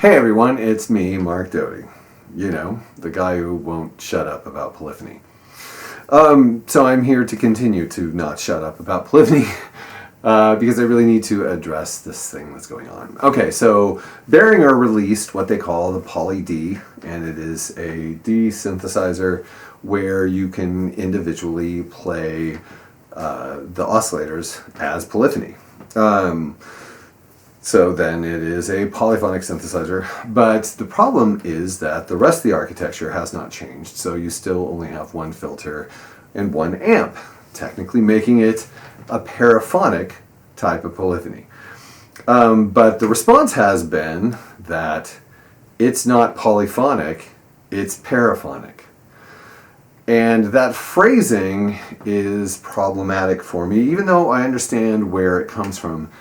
Hey everyone, it's me, Mark Doty. You know, the guy who won't shut up about polyphony. So I'm here to continue to not shut up about polyphony because I really need to address this thing that's going on. Okay, so Behringer released what they call the Poly D, and it is a D synthesizer where you can individually play the oscillators as polyphony. So then it is a polyphonic synthesizer, but the problem is that the rest of the architecture has not changed, so you still only have one filter and one amp, technically making it a paraphonic type of polyphony. But the response has been that it's not polyphonic, it's paraphonic. And that phrasing is problematic for me, even though I understand where it comes from.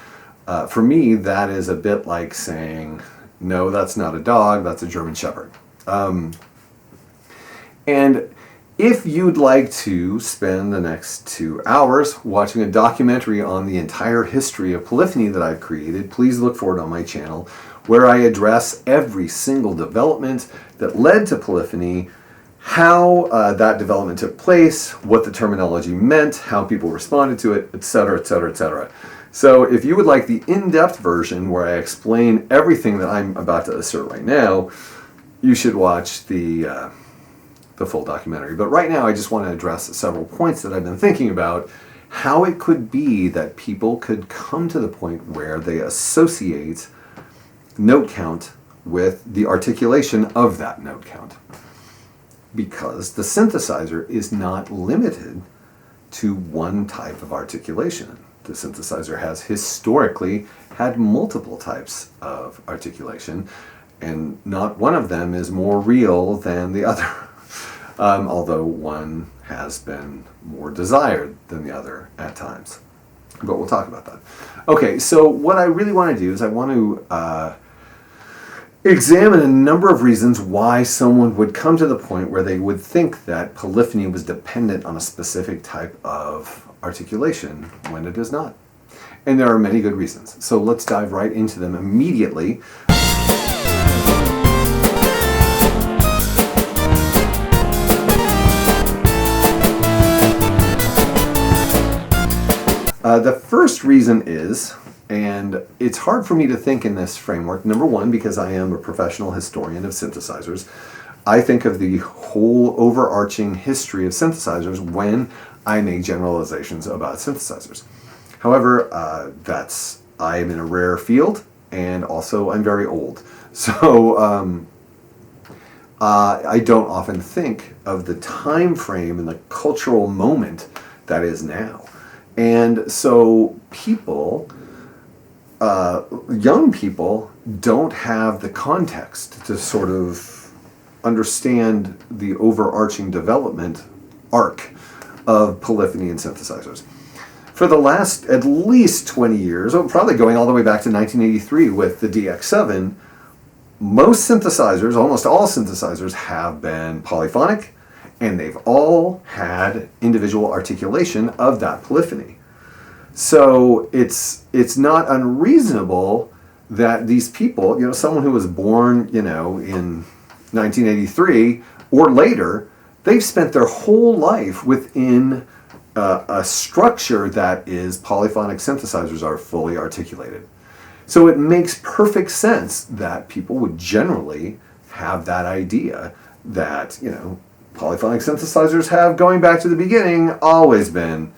For me, that is a bit like saying, no, that's not a dog, that's a German Shepherd. And if you'd like to spend the next 2 hours watching a documentary on the entire history of polyphony that I've created, please look for it on my channel, where I address every single development that led to polyphony, how that development took place, what the terminology meant, how people responded to it, etc., etc., etc. So if you would like the in-depth version where I explain everything that I'm about to assert right now, you should watch the full documentary. But right now I just want to address several points that I've been thinking about, how it could be that people could come to the point where they associate note count with the articulation of that note count. Because the synthesizer is not limited to one type of articulation. The synthesizer has historically had multiple types of articulation, and not one of them is more real than the other, although one has been more desired than the other at times. But we'll talk about that. Okay, so what I really want to do is I want to examine a number of reasons why someone would come to the point where they would think that polyphony was dependent on a specific type of articulation when it is not. And there are many good reasons. So let's dive right into them immediately. The first reason is, and it's hard for me to think in this framework, number one, because I am a professional historian of synthesizers. I think of the whole overarching history of synthesizers when I make generalizations about synthesizers. However, I am in a rare field, and also I'm very old. So I don't often think of the time frame and the cultural moment that is now. And so people, young people, don't have the context to sort of understand the overarching development arc of polyphony and synthesizers. For the last at least 20 years, probably going all the way back to 1983 with the DX7, most synthesizers, almost all synthesizers, have been polyphonic, and they've all had individual articulation of that polyphony. So it's not unreasonable that these people, someone who was born, in 1983 or later, they've spent their whole life within a structure that is polyphonic synthesizers are fully articulated. So it makes perfect sense that people would generally have that idea that, polyphonic synthesizers have, going back to the beginning, always been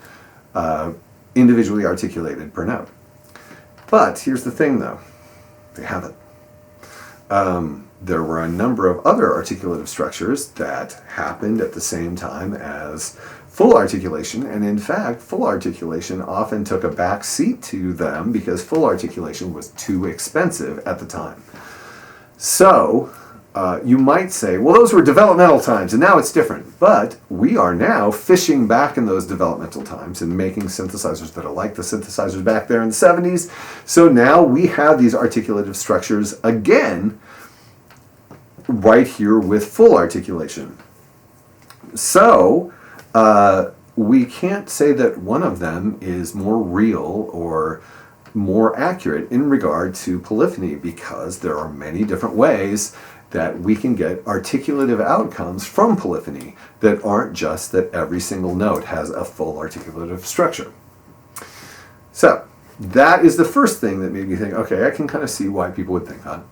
individually articulated per note. But here's the thing, though. They haven't. There were a number of other articulative structures that happened at the same time as full articulation, and in fact, full articulation often took a back seat to them because full articulation was too expensive at the time. So you might say, well, those were developmental times, and now it's different. But we are now fishing back in those developmental times and making synthesizers that are like the synthesizers back there in the 70s. So now we have these articulative structures again, right here with full articulation. So we can't say that one of them is more real or more accurate in regard to polyphony, because there are many different ways that we can get articulative outcomes from polyphony that aren't just that every single note has a full articulative structure. So that is the first thing that made me think, okay, I can kind of see why people would think that.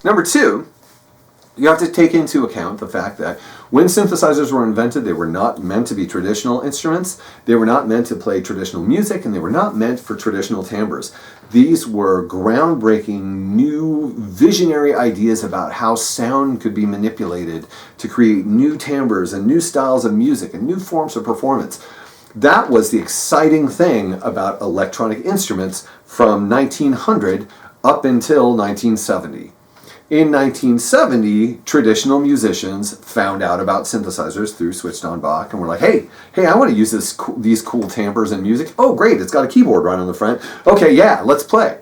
Number two, you have to take into account the fact that when synthesizers were invented, they were not meant to be traditional instruments, they were not meant to play traditional music, and they were not meant for traditional timbres. These were groundbreaking, new, visionary ideas about how sound could be manipulated to create new timbres and new styles of music and new forms of performance. That was the exciting thing about electronic instruments from 1900 up until 1970. In 1970, traditional musicians found out about synthesizers through Switched on Bach and were like, hey, I want to use these cool timbres in music. Oh, great, it's got a keyboard right on the front. Okay, yeah, let's play.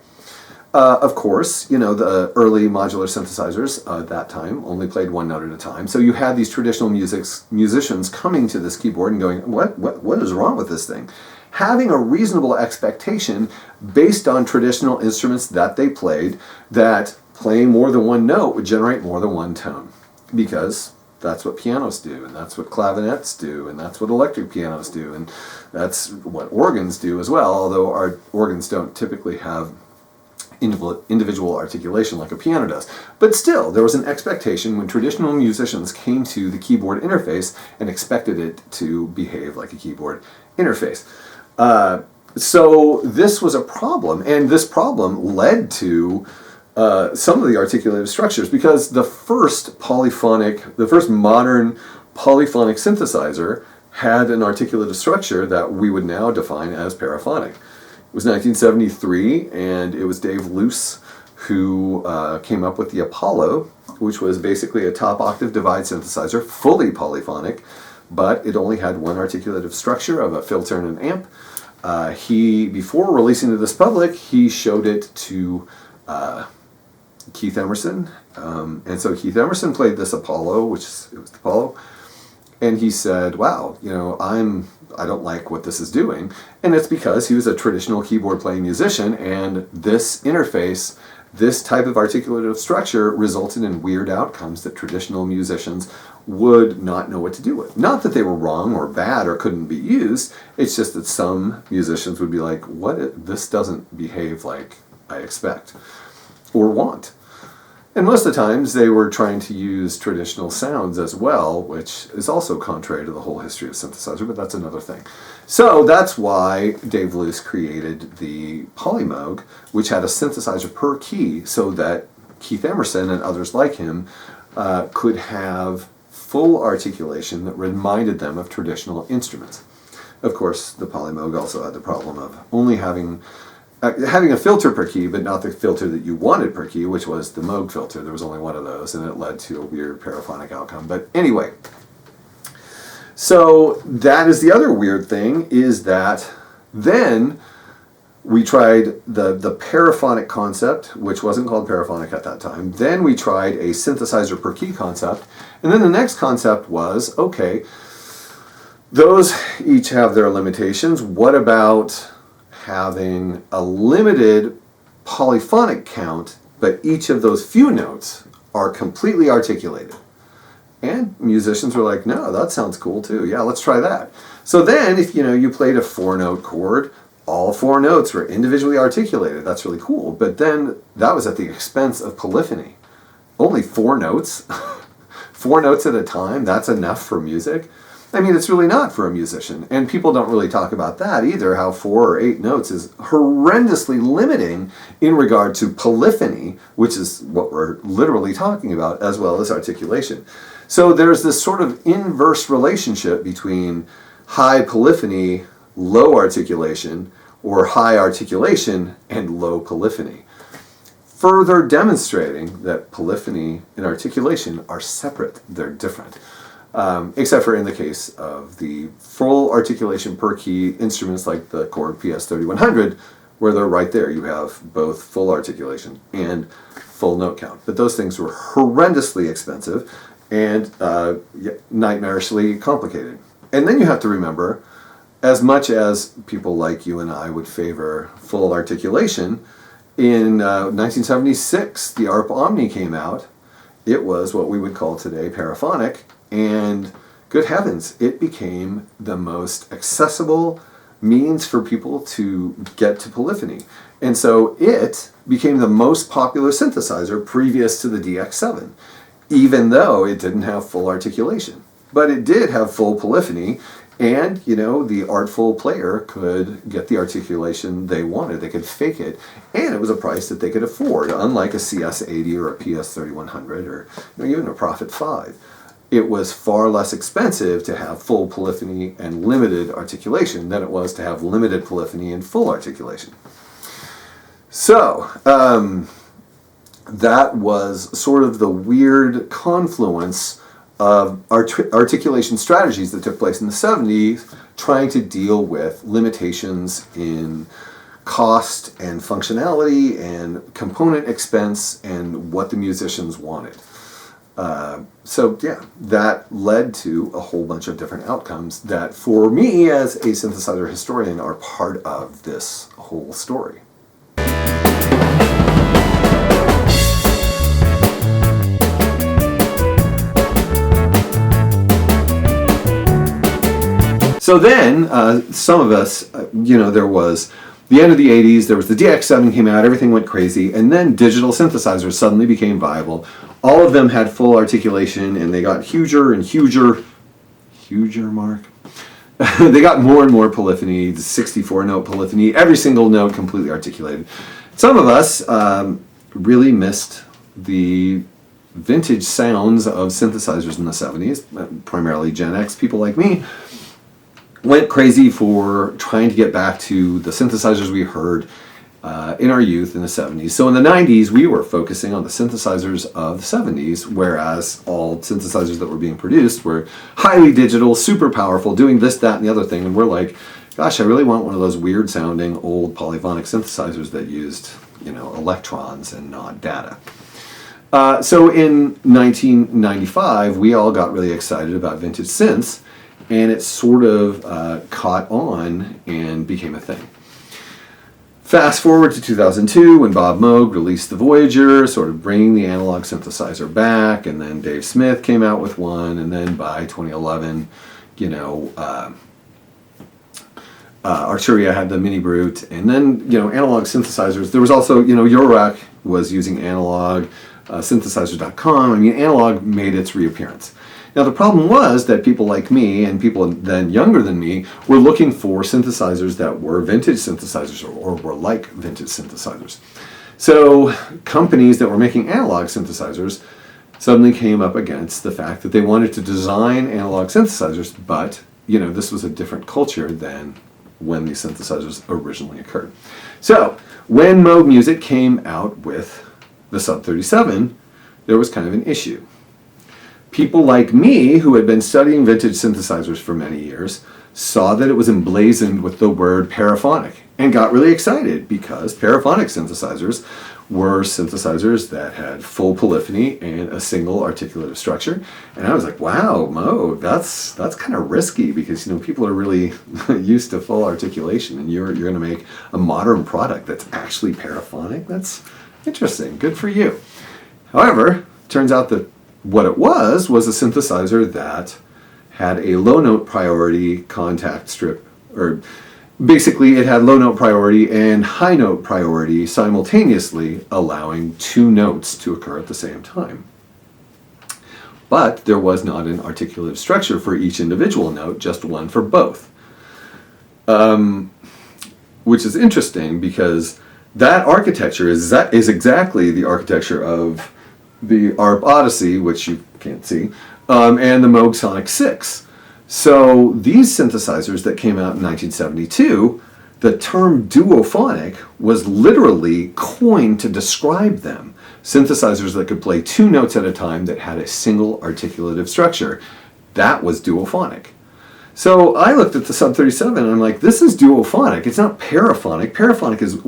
Of course, you know, the early modular synthesizers at that time only played one note at a time. So you had these traditional musicians coming to this keyboard and going, what is wrong with this thing? Having a reasonable expectation based on traditional instruments that they played that playing more than one note would generate more than one tone, because that's what pianos do, and that's what clavinets do, and that's what electric pianos do, and that's what organs do as well, although our organs don't typically have individual articulation like a piano does. But still, there was an expectation when traditional musicians came to the keyboard interface and expected it to behave like a keyboard interface. So this was a problem, and this problem led to some of the articulative structures, because the first modern polyphonic synthesizer had an articulative structure that we would now define as paraphonic. It was 1973, and it was Dave Luce who came up with the Apollo, which was basically a top octave divide synthesizer, fully polyphonic, but it only had one articulative structure of a filter and an amp. Before releasing to this public, he showed it to Keith Emerson, and so Keith Emerson played this Apollo, it was the Apollo, and he said, wow, you know, I don't like what this is doing. And it's because he was a traditional keyboard playing musician, and this interface, this type of articulative structure, resulted in weird outcomes that traditional musicians would not know what to do with. Not that they were wrong or bad or couldn't be used, it's just that some musicians would be like, this doesn't behave like I expect or want. And most of the times they were trying to use traditional sounds as well, which is also contrary to the whole history of synthesizer, but that's another thing. So that's why Dave Luce created the Polymoog, which had a synthesizer per key, so that Keith Emerson and others like him could have full articulation that reminded them of traditional instruments. Of course, the Polymoog also had the problem of only having a filter per key, but not the filter that you wanted per key, which was the Moog filter. There was only one of those, and it led to a weird paraphonic outcome. But anyway, so that is the other weird thing, is that then we tried the paraphonic concept, which wasn't called paraphonic at that time. Then we tried a synthesizer per key concept. And then the next concept was, okay, those each have their limitations. What about having a limited polyphonic count, but each of those few notes are completely articulated? And musicians were like, no, that sounds cool too. Yeah, let's try that. So then if you played a 4-note chord, all 4 notes were individually articulated. That's really cool. But then that was at the expense of polyphony. Only 4 notes, 4 notes at a time, that's enough for music? I mean, it's really not for a musician. And people don't really talk about that either, how 4 or 8 notes is horrendously limiting in regard to polyphony, which is what we're literally talking about, as well as articulation. So there's this sort of inverse relationship between high polyphony, low articulation, or high articulation and low polyphony, further demonstrating that polyphony and articulation are separate, they're different. Except for in the case of the full articulation per key instruments like the Korg PS3100, where they're right there. You have both full articulation and full note count. But those things were horrendously expensive and nightmarishly complicated. And then you have to remember, as much as people like you and I would favor full articulation, in 1976, the ARP Omni came out. It was what we would call today paraphonic, and good heavens, it became the most accessible means for people to get to polyphony. And so it became the most popular synthesizer previous to the DX7, even though it didn't have full articulation. But it did have full polyphony, and, you know, the artful player could get the articulation they wanted. They could fake it, and it was a price that they could afford, unlike a CS80 or a PS3100 or, you know, even a Prophet 5. It was far less expensive to have full polyphony and limited articulation than it was to have limited polyphony and full articulation. So, that was sort of the weird confluence of articulation strategies that took place in the 70s, trying to deal with limitations in cost and functionality and component expense and what the musicians wanted. So yeah, that led to a whole bunch of different outcomes that, for me as a synthesizer historian, are part of this whole story. So then, some of us, you know, there was the end of the 80s, there was the DX7 came out, everything went crazy, and then digital synthesizers suddenly became viable. All of them had full articulation, and they got huger and huger, Mark? They got more and more polyphony, 64-note polyphony, every single note completely articulated. Some of us really missed the vintage sounds of synthesizers in the 70s, primarily Gen X people like me, went crazy for trying to get back to the synthesizers we heard in our youth in the 70s. So in the 90s, we were focusing on the synthesizers of the 70s, whereas all synthesizers that were being produced were highly digital, super powerful, doing this, that, and the other thing. And we're like, gosh, I really want one of those weird sounding old polyphonic synthesizers that used, you know, electrons and not data. So in 1995, we all got really excited about vintage synths, and it sort of caught on and became a thing. Fast forward to 2002 when Bob Moog released the Voyager, sort of bringing the analog synthesizer back, and then Dave Smith came out with one, and then by 2011, you know, Arturia had the Mini Brute, and then, you know, analog synthesizers. There was also, you know, Eurorack was using analog, synthesizers.com. I mean, analog made its reappearance. Now, the problem was that people like me and people then younger than me were looking for synthesizers that were vintage synthesizers or were like vintage synthesizers. So companies that were making analog synthesizers suddenly came up against the fact that they wanted to design analog synthesizers, but, you know, this was a different culture than when these synthesizers originally occurred. So when Moog Music came out with the Sub 37, there was kind of an issue. People like me, who had been studying vintage synthesizers for many years, saw that it was emblazoned with the word paraphonic and got really excited because paraphonic synthesizers were synthesizers that had full polyphony and a single articulative structure. And I was like, wow, Mo, that's kind of risky because, you know, people are really used to full articulation, and you're going to make a modern product that's actually paraphonic. That's interesting. Good for you. However, turns out that what it was a synthesizer that had a low note priority contact strip, or basically it had low note priority and high note priority simultaneously, allowing two notes to occur at the same time. But there was not an articulative structure for each individual note, just one for both. Which is interesting because that architecture is exactly the architecture of the ARP Odyssey, which you can't see, and the Moog Sonic 6. So these synthesizers that came out in 1972, the term duophonic was literally coined to describe them. Synthesizers that could play two notes at a time that had a single articulative structure. That was duophonic. So I looked at the sub 37 and I'm like, this is duophonic. It's not paraphonic. Paraphonic is,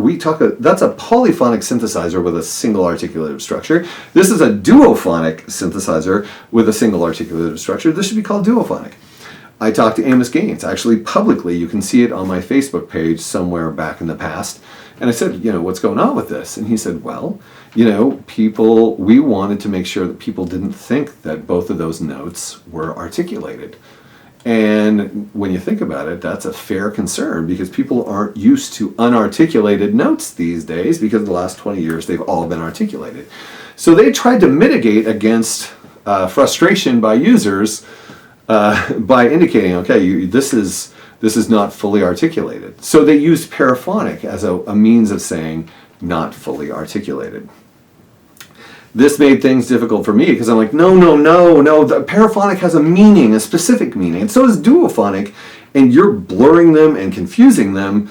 that's a polyphonic synthesizer with a single articulative structure. This is a duophonic synthesizer with a single articulative structure. This should be called duophonic. I talked to Amos Gaines, actually publicly. You can see it on my Facebook page somewhere back in the past. And I said, what's going on with this? And he said, well, we wanted to make sure that people didn't think that both of those notes were articulated. And when you think about it, that's a fair concern because people aren't used to unarticulated notes these days because the last 20 years they've all been articulated. So they tried to mitigate against frustration by users by indicating, okay, this is not fully articulated. So they used paraphonic as a means of saying not fully articulated. This made things difficult for me because I'm like, no, the paraphonic has a meaning, a specific meaning, and so does duophonic, and you're blurring them and confusing them,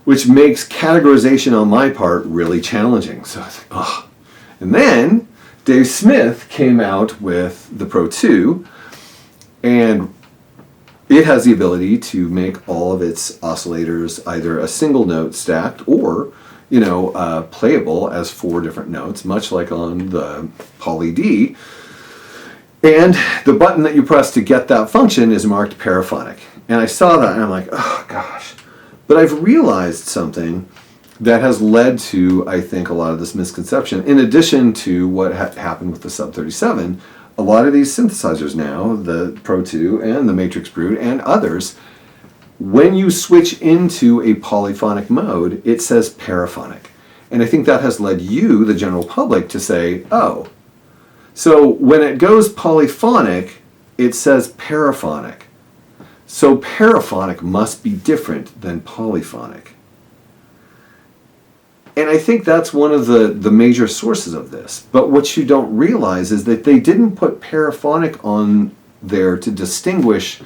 which makes categorization on my part really challenging. So I was like, oh. And then Dave Smith came out with the Pro 2, and it has the ability to make all of its oscillators either a single note stacked or playable as 4 different notes, much like on the Poly D. And the button that you press to get that function is marked paraphonic. And I saw that and I'm like, oh gosh. But I've realized something that has led to, I think, a lot of this misconception. In addition to what happened with the Sub 37, a lot of these synthesizers now, the Pro 2 and the Matrix Brute and others, when you switch into a polyphonic mode, it says paraphonic. And I think that has led you, the general public, to say, oh, so when it goes polyphonic, it says paraphonic. So paraphonic must be different than polyphonic. And I think that's one of the major sources of this. But what you don't realize is that they didn't put paraphonic on there to distinguish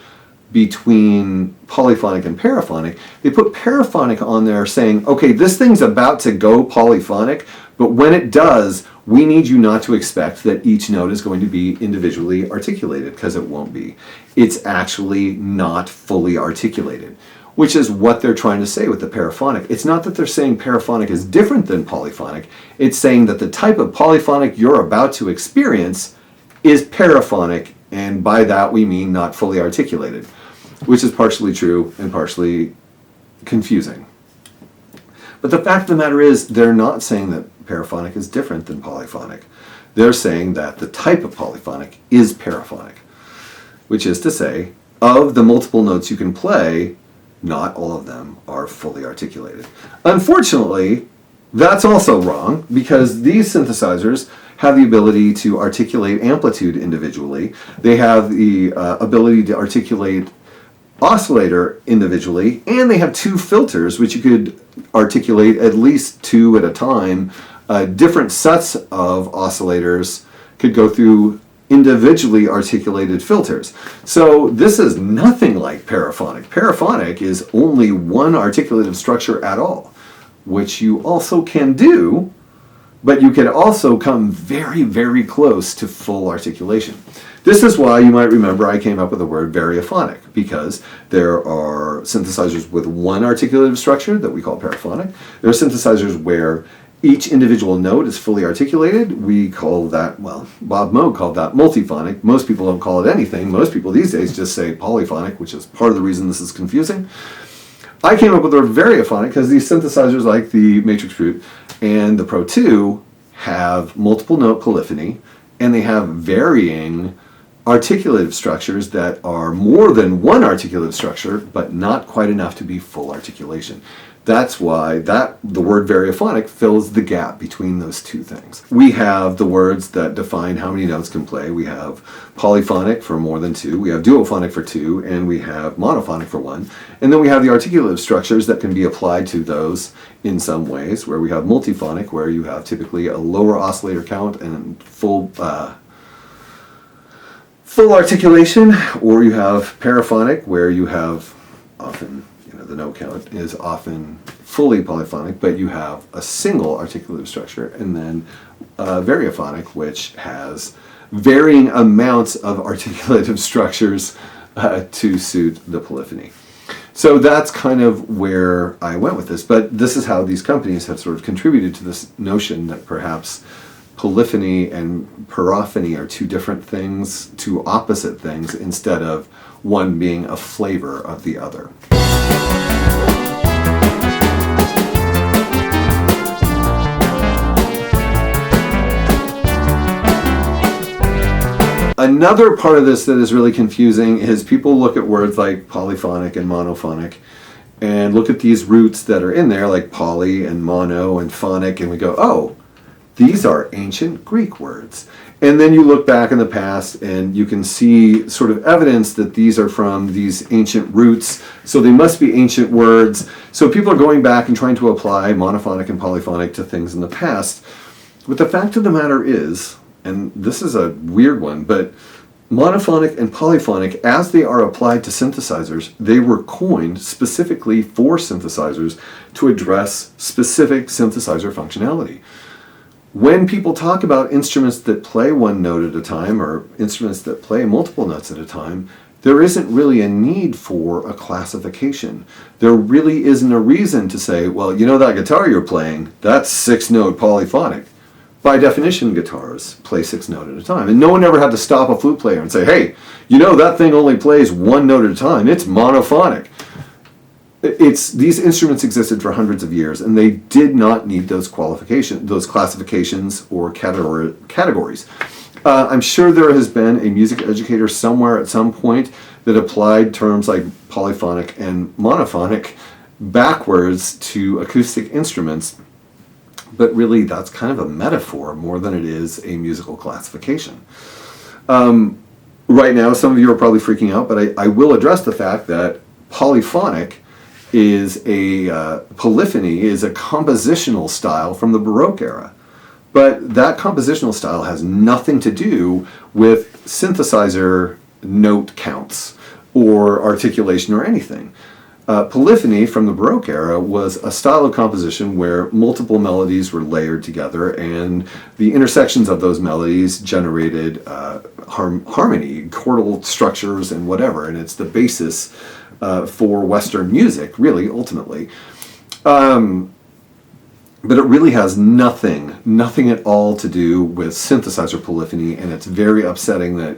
between polyphonic and paraphonic. They put paraphonic on there saying, okay, this thing's about to go polyphonic, but when it does, we need you not to expect that each note is going to be individually articulated, because it won't be. It's actually not fully articulated, which is what they're trying to say with the paraphonic. It's not that they're saying paraphonic is different than polyphonic. It's saying that the type of polyphonic you're about to experience is paraphonic, and by that we mean not fully articulated, which is partially true and partially confusing. But the fact of the matter is, they're not saying that paraphonic is different than polyphonic. They're saying that the type of polyphonic is paraphonic, which is to say, of the multiple notes you can play, not all of them are fully articulated. Unfortunately, that's also wrong, because these synthesizers have the ability to articulate amplitude individually. They have the ability to articulate oscillator individually, and they have 2 filters, which you could articulate at least 2 at a time. Different sets of oscillators could go through individually articulated filters. So this is nothing like paraphonic. Paraphonic is only one articulative structure at all, which you also can do, but you can also come very, very close to full articulation. This is why you might remember I came up with the word variophonic, because there are synthesizers with one articulative structure that we call paraphonic. There are synthesizers where each individual note is fully articulated. We call that, well, Bob Moog called that multiphonic. Most people don't call it anything. Most people these days just say polyphonic, which is part of the reason this is confusing. I came up with the word variophonic because these synthesizers like the Matrix Brute and the Pro 2 have multiple note polyphony, and they have varying articulative structures that are more than one articulative structure, but not quite enough to be full articulation. That's why the word variophonic fills the gap between those two things. We have the words that define how many notes can play. We have polyphonic for more than 2, we have duophonic for 2, and we have monophonic for 1. And then we have the articulative structures that can be applied to those in some ways, where we have multiphonic, where you have typically a lower oscillator count and full articulation, or you have paraphonic, where you have often, the note count is often fully polyphonic, but you have a single articulative structure, and then variophonic, which has varying amounts of articulative structures to suit the polyphony. So that's kind of where I went with this. But this is how these companies have sort of contributed to this notion that perhaps polyphony and parophony are two different things, two opposite things, instead of one being a flavor of the other. Another part of this that is really confusing is people look at words like polyphonic and monophonic and look at these roots that are in there, like poly and mono and phonic, and we go, oh, these are ancient Greek words. And then you look back in the past and you can see sort of evidence that these are from these ancient roots, so they must be ancient words. So people are going back and trying to apply monophonic and polyphonic to things in the past. But the fact of the matter is, and this is a weird one, but monophonic and polyphonic, as they are applied to synthesizers, they were coined specifically for synthesizers to address specific synthesizer functionality. When people talk about instruments that play one note at a time or instruments that play multiple notes at a time, there isn't really a need for a classification. There really isn't a reason to say, well, you know that guitar you're playing, that's 6-note polyphonic. By definition, guitars play 6 notes at a time. And no one ever had to stop a flute player and say, hey, you know that thing only plays 1 note at a time. It's monophonic. These instruments existed for hundreds of years, and they did not need those classifications or categories. I'm sure there has been a music educator somewhere at some point that applied terms like polyphonic and monophonic backwards to acoustic instruments. But really, that's kind of a metaphor more than it is a musical classification. Right now, some of you are probably freaking out, but I will address the fact that polyphonic is polyphony is a compositional style from the Baroque era. But that compositional style has nothing to do with synthesizer note counts or articulation or anything. Polyphony from the Baroque era was a style of composition where multiple melodies were layered together, and the intersections of those melodies generated harmony, chordal structures, and whatever. And it's the basis for Western music, really, ultimately. But it really has nothing at all to do with synthesizer polyphony, and it's very upsetting that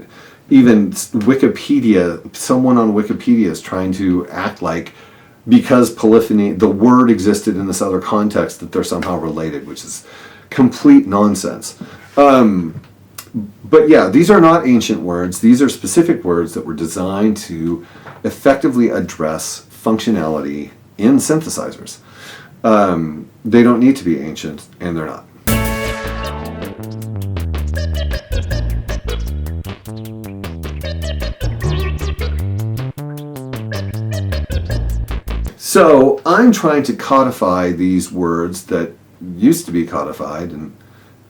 even Wikipedia, someone on Wikipedia is trying to act like because polyphony, the word existed in this other context, that they're somehow related, which is complete nonsense. But yeah, these are not ancient words. These are specific words that were designed to effectively address functionality in synthesizers. They don't need to be ancient, and they're not. So I'm trying to codify these words that used to be codified and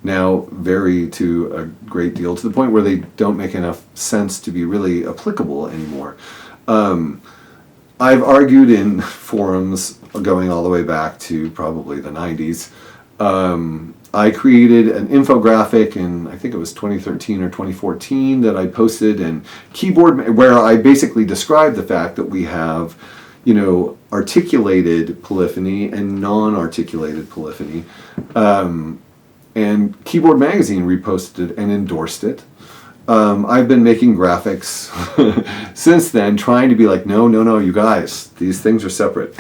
now vary to a great deal, to the point where they don't make enough sense to be really applicable anymore. I've argued in forums going all the way back to probably the 90s. I created an infographic in, I think it was 2013 or 2014, that I posted in Keyboard, where I basically described the fact that we have, articulated polyphony and non-articulated polyphony. And Keyboard Magazine reposted it and endorsed it. I've been making graphics since then, trying to be like, no, you guys, these things are separate.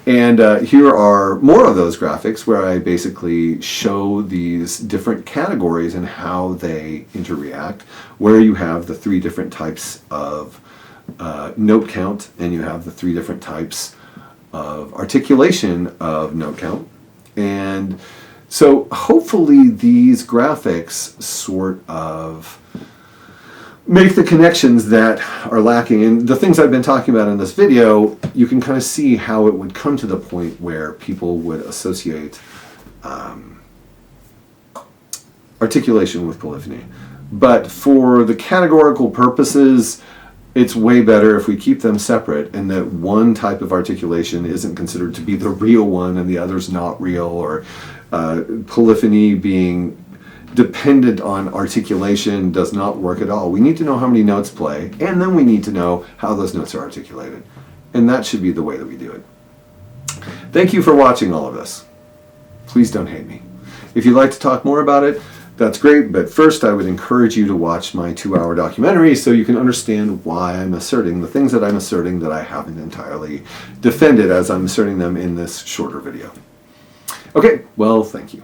And here are more of those graphics where I basically show these different categories and how they interact, where you have the 3 different types of note count, and you have the 3 different types of articulation of note count. And so hopefully these graphics sort of make the connections that are lacking. And the things I've been talking about in this video, you can kind of see how it would come to the point where people would associate articulation with polyphony. But for the categorical purposes, it's way better if we keep them separate, and that one type of articulation isn't considered to be the real one and the other's not real, or polyphony being dependent on articulation does not work at all. We need to know how many notes play, and then we need to know how those notes are articulated. And that should be the way that we do it. Thank you for watching all of this. Please don't hate me. If you'd like to talk more about it, that's great, but first I would encourage you to watch my 2-hour documentary so you can understand why I'm asserting the things that I'm asserting that I haven't entirely defended as I'm asserting them in this shorter video. Okay, well, thank you.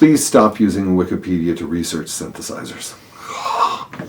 Please stop using Wikipedia to research synthesizers.